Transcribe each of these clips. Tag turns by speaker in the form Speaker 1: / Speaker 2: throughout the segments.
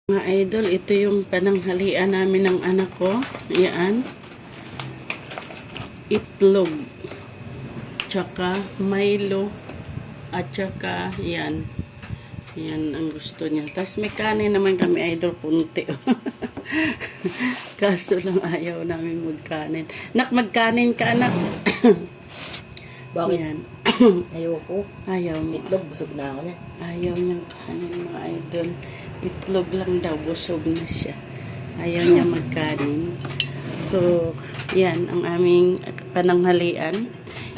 Speaker 1: Mga idol, ito yung pananghalian namin ng anak ko. Yan. Itlog. Tsaka Milo. At tsaka yan. Yan ang gusto niya. Tapos may kanin naman kami idol, punti. Kaso lang ayaw namin magkanin. Nak, magkanin ka anak.
Speaker 2: Bakit?
Speaker 1: Yan.
Speaker 2: Ayoko.
Speaker 1: Ayaw mo.
Speaker 2: Itlog, busog na ako niya.
Speaker 1: Ayaw niyang kanin mga idol. Itlog lang daw, busog na siya. Ayaw niya magkanin. So, yan ang aming pananghalian.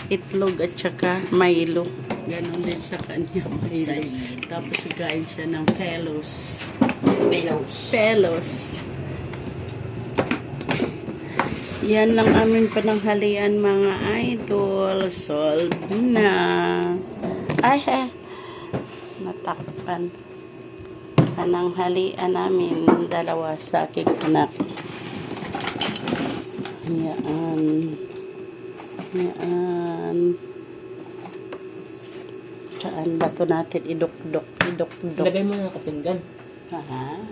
Speaker 1: Itlog at saka Milo. Ganon din sa kanya, Milo. Tapos kain siya ng pelos. Pelos. Yan lang aming pananghalian mga idol. Solve na. Ay, natakpan. Pananghalian namin dalawa sa aking anak. Yan. Yan. Saan ba ito natin idukdok?
Speaker 2: Lagay mo na kapinggan.
Speaker 1: Aha.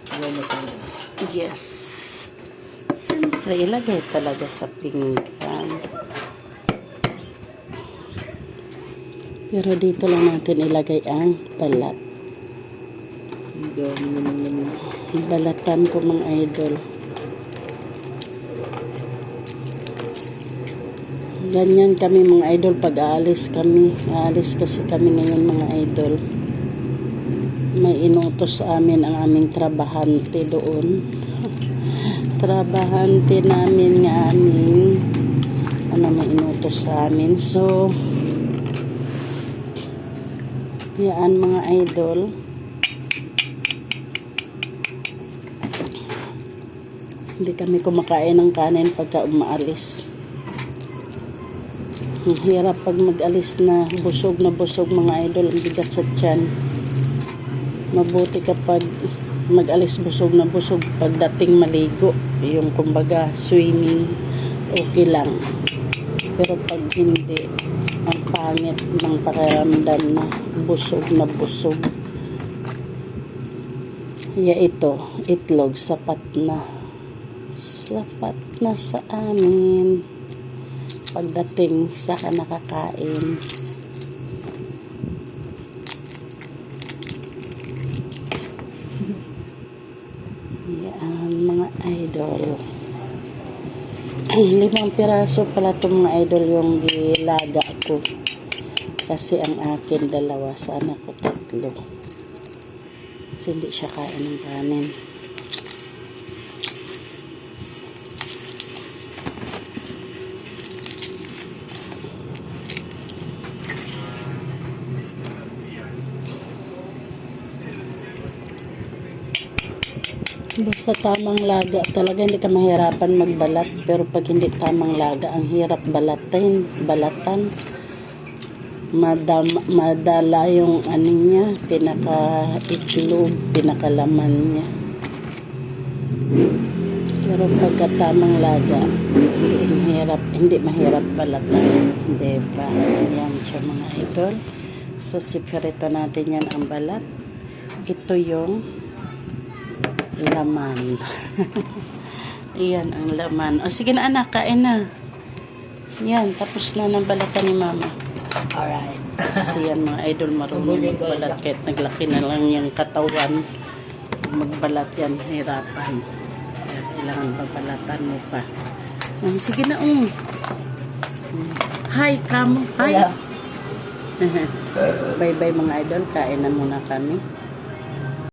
Speaker 2: Lagay mo ito.
Speaker 1: Yes. Siyempre, ilagay talaga sa pinggan. Pero dito lang natin ilagay ang balat. Balatan ko mga idol. Ganyan kami mga idol pag aalis kami. Aalis kasi kami ngayon mga idol. May inutos sa amin ang aming trabahante doon. Trabahante namin nga aming may inutos sa amin. So, yan mga idol. Hindi kami kumakain ng kanin pagka umaalis. Ang hirap pag mag-alis na busog mga idol. Ang bigat sa tiyan. Mabuti kapag mag-alis busog na busog pagdating maligo. Yung kumbaga swimming, okay lang. Pero pag hindi, ang pangit ng pakiramdam na busog. Ito, itlog, sapat na sa amin pagdating sa nakakain. Yan mga idol. 5 piraso pala itong mga idol yung gilaga ko kasi ang akin 2, sa anak ko 3. So hindi siya kain ng kanin. Basta tamang laga talaga, hindi ka mahirapan magbalat. Pero pag hindi tamang laga, ang hirap balatan. Madala yung niya, pinaka-itlog, pinakalaman niya. Pero pagka tamang laga, hindi mahirap balatan. Diba? Yan siya mga idol. So, sipirita natin yan ang balat. Ito yung laman. Iyan ang laman. O sige na anak, kain na. Yan, tapos na ng balatan ni mama.
Speaker 2: Alright.
Speaker 1: Kasi yan mga idol, marunong magbalat. Kahit naglaki na lang yung katawan, magbalat yan, hirapan. Kaya kailangan babalatan mo pa. Sige na, Hi, kamo. Hi. Bye-bye mga idol, kain na muna kami.